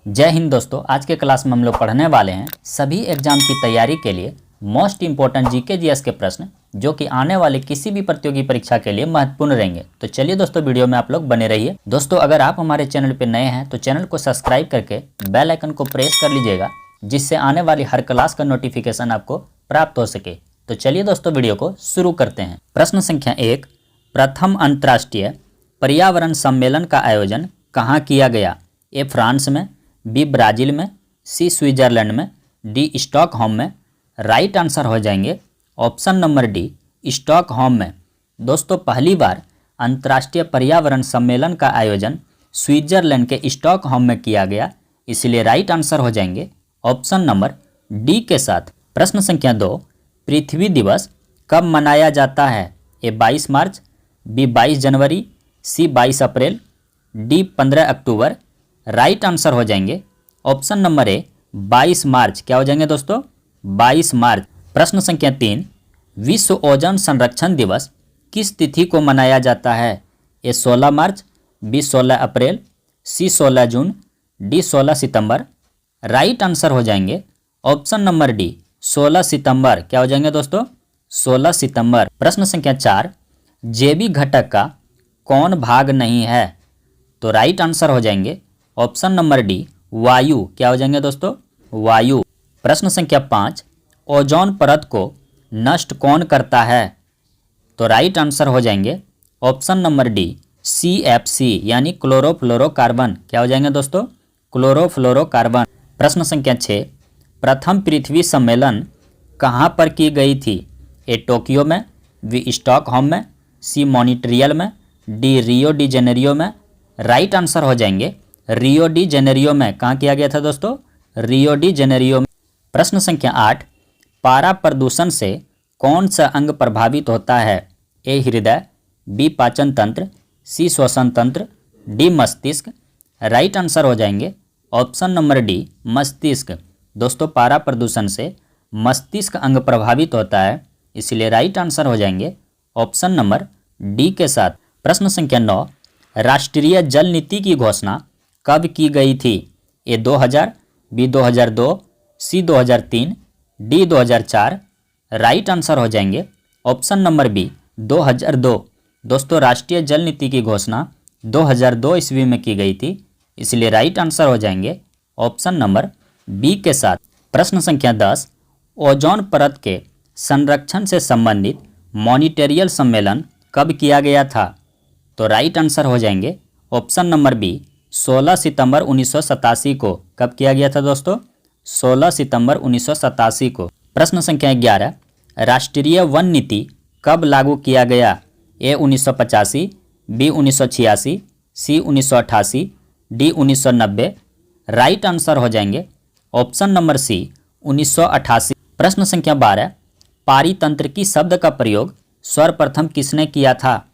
जय हिंद दोस्तों। आज के क्लास में हम लोग पढ़ने वाले हैं सभी एग्जाम की तैयारी के लिए मोस्ट इंपॉर्टेंट जीके जीएस के प्रश्न जो कि आने वाले किसी भी प्रतियोगी परीक्षा के लिए महत्वपूर्ण रहेंगे। तो चलिए दोस्तों, वीडियो में आप लोग बने रहिए। दोस्तों, अगर आप हमारे चैनल पर नए हैं तो चैनल को सब्सक्राइब करके बेल आइकन को प्रेस कर लीजिएगा, जिससे आने वाली हर क्लास का नोटिफिकेशन आपको प्राप्त हो सके। तो चलिए दोस्तों, वीडियो को शुरू करते हैं। प्रश्न संख्या 1, प्रथम अंतर्राष्ट्रीय पर्यावरण सम्मेलन का आयोजन कहाँ किया गया? ए फ्रांस में, बी ब्राज़ील में, सी स्विट्जरलैंड में, डी स्टॉकहोम में। राइट आंसर हो जाएंगे ऑप्शन नंबर डी, स्टॉकहोम में। दोस्तों, पहली बार अंतर्राष्ट्रीय पर्यावरण सम्मेलन का आयोजन स्विट्जरलैंड के स्टॉकहोम में किया गया, इसलिए राइट आंसर हो जाएंगे ऑप्शन नंबर डी के साथ। प्रश्न संख्या 2, पृथ्वी दिवस कब मनाया जाता है? ए 22 मार्च, बी 22 जनवरी, सी 22 अप्रैल, डी 15 अक्टूबर। राइट आंसर हो जाएंगे ऑप्शन नंबर ए, 22 मार्च। क्या हो जाएंगे दोस्तों? 22 मार्च। प्रश्न संख्या 3, विश्व ओजोन संरक्षण दिवस किस तिथि को मनाया जाता है? ए 16 मार्च, बी 16 अप्रैल, सी 16 जून, डी 16 सितंबर। राइट आंसर हो जाएंगे ऑप्शन नंबर डी, 16 सितंबर। क्या हो जाएंगे दोस्तों? 16 सितंबर। प्रश्न संख्या 4, जैविक घटक का कौन भाग नहीं है? तो राइट आंसर हो जाएंगे ऑप्शन नंबर डी, वायु। क्या हो जाएंगे दोस्तों? वायु। प्रश्न संख्या 5, ओजोन परत को नष्ट कौन करता है? तो राइट आंसर हो जाएंगे ऑप्शन नंबर डी, CFC यानी क्लोरोफ्लोरोकार्बन। क्या हो जाएंगे दोस्तों? क्लोरोफ्लोरोकार्बन। प्रश्न संख्या 6, प्रथम पृथ्वी सम्मेलन कहाँ पर की गई थी? ए टोक्यो में, बी स्टॉकहोम में, सी मॉन्ट्रियल में, डी रियो डी जेनेरियो में। राइट आंसर हो जाएंगे रियो डी जेनेरियो में। कहाँ किया गया था दोस्तों? रियो डी जेनेरियो में। प्रश्न संख्या 8, पारा प्रदूषण से कौन सा अंग प्रभावित होता है? ए हृदय, बी पाचन तंत्र, सी श्वसन तंत्र, डी मस्तिष्क। राइट आंसर हो जाएंगे ऑप्शन नंबर डी, मस्तिष्क। दोस्तों, पारा प्रदूषण से मस्तिष्क अंग प्रभावित होता है, इसलिए राइट आंसर हो जाएंगे ऑप्शन नंबर डी के साथ। प्रश्न संख्या 9, राष्ट्रीय जल नीति की घोषणा कब की गई थी? ए 2000, बी 2002, सी 2003, डी 2004। राइट आंसर हो जाएंगे ऑप्शन नंबर बी, 2002। दोस्तों, राष्ट्रीय जल नीति की घोषणा 2002 ईस्वी में की गई थी, इसलिए राइट आंसर हो जाएंगे ऑप्शन नंबर बी के साथ। प्रश्न संख्या 10, ओजोन परत के संरक्षण से संबंधित मॉनिटरियल सम्मेलन कब किया गया था? तो राइट आंसर हो जाएंगे ऑप्शन नंबर बी, 16 सितंबर 1987 को। कब किया गया था दोस्तों? 16 सितंबर 1987 को। प्रश्न संख्या 11, राष्ट्रीय वन नीति कब लागू किया गया? ए 1985, बी 1986, सी 1988, डी 1990। राइट आंसर हो जाएंगे ऑप्शन नंबर सी, 1988। प्रश्न संख्या 12, पारितंत्र की शब्द का प्रयोग सर्वप्रथम किसने किया था?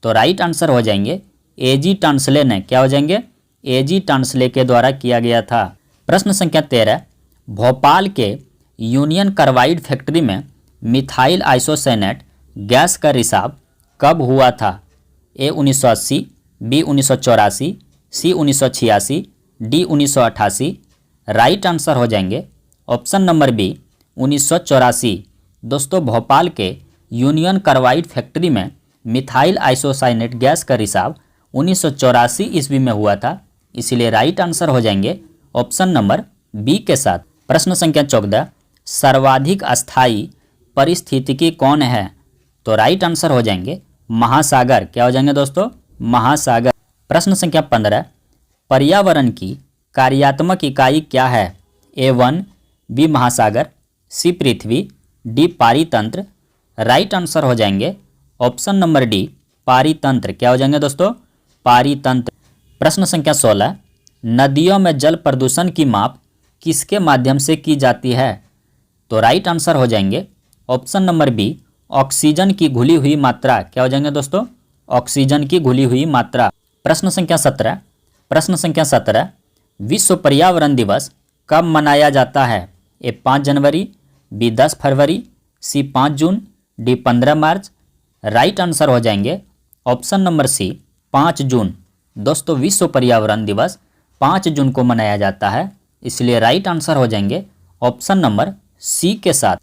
तो राइट आंसर हो जाएंगे एजी टांसले ने। क्या हो जाएंगे? एजी टांसले के द्वारा किया गया था। प्रश्न संख्या 13, भोपाल के यूनियन कार्बाइड फैक्ट्री में मिथाइल आइसोसाइनेट गैस का रिसाव कब हुआ था? ए 1980, बी 1984, सी 1986, डी 1988। राइट आंसर हो जाएंगे ऑप्शन नंबर बी, 1984। दोस्तों, भोपाल के यूनियन कार्बाइड फैक्ट्री में मिथाइल आइसोसाइनेट गैस का रिसाव 1984 ईस्वी में हुआ था, इसीलिए राइट आंसर हो जाएंगे ऑप्शन नंबर बी के साथ। प्रश्न संख्या 14, सर्वाधिक अस्थायी पारिस्थितिकी कौन है? तो राइट आंसर हो जाएंगे महासागर। क्या हो जाएंगे दोस्तों? महासागर। प्रश्न संख्या 15, पर्यावरण की कार्यात्मक इकाई क्या है? ए वन, बी महासागर, सी पृथ्वी, डी पारितंत्र। राइट आंसर हो जाएंगे ऑप्शन नंबर डी, पारितंत्र। क्या हो जाएंगे दोस्तों? पारितंत्र। प्रश्न संख्या 16, नदियों में जल प्रदूषण की माप किसके माध्यम से की जाती है? तो राइट आंसर हो जाएंगे ऑप्शन नंबर बी, ऑक्सीजन की घुली हुई मात्रा। क्या हो जाएंगे दोस्तों? ऑक्सीजन की घुली हुई मात्रा। प्रश्न संख्या 17, विश्व पर्यावरण दिवस कब मनाया जाता है? ए 5 जनवरी, बी 10 फरवरी, सी 5 जून, डी 15 मार्च। राइट आंसर हो जाएंगे ऑप्शन नंबर सी, 5 जून। दोस्तों, विश्व पर्यावरण दिवस 5 जून को मनाया जाता है, इसलिए राइट आंसर हो जाएंगे ऑप्शन नंबर सी के साथ।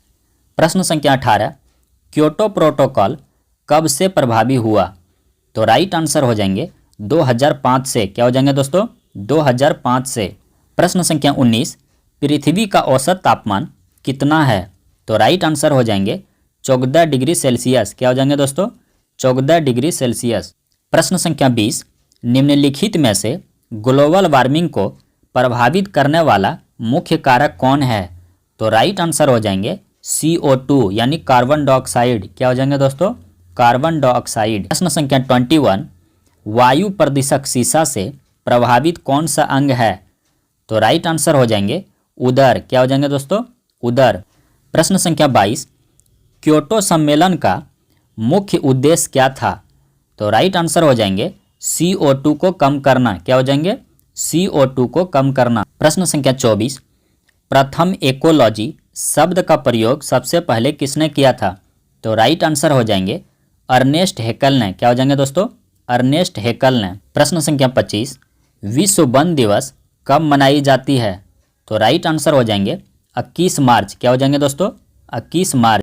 प्रश्न संख्या 18, क्योटो प्रोटोकॉल कब से प्रभावी हुआ? तो राइट आंसर हो जाएंगे 2005 से। क्या हो जाएंगे दोस्तों? 2005 से। प्रश्न संख्या 19, पृथ्वी का औसत तापमान कितना है? तो राइट आंसर हो जाएंगे 14 डिग्री सेल्सियस। क्या हो जाएंगे दोस्तों? 14 डिग्री सेल्सियस। प्रश्न संख्या 20, निम्नलिखित में से ग्लोबल वार्मिंग को प्रभावित करने वाला मुख्य कारक कौन है? तो राइट आंसर हो जाएंगे CO2 यानी कार्बन डाइऑक्साइड। क्या हो जाएंगे दोस्तों? Carbon dioxide. प्रश्न संख्या 21, वायु प्रदूषक शीशा से प्रभावित कौन सा अंग है? तो राइट आंसर हो जाएंगे उदर। क्या हो जाएंगे दोस्तों? उदर। प्रश्न संख्या 22, क्योटो सम्मेलन का मुख्य उद्देश्य क्या था? तो राइट आंसर हो जाएंगे CO2 को कम करना। क्या हो जाएंगे? CO2 को कम करना। प्रश्न संख्या 24, प्रथम इकोलॉजी शब्द का प्रयोग सबसे पहले किसने किया था? तो राइट आंसर हो जाएंगे अर्नेस्ट हैकेल ने। क्या हो जाएंगे दोस्तों? अर्नेस्ट हैकेल ने। प्रश्न संख्या 25, विश्व वन दिवस कब मनाई जाती है? तो राइट आंसर हो जाएंगे 21 मार्च। क्या हो जाएंगे दोस्तों? 21 मार्च।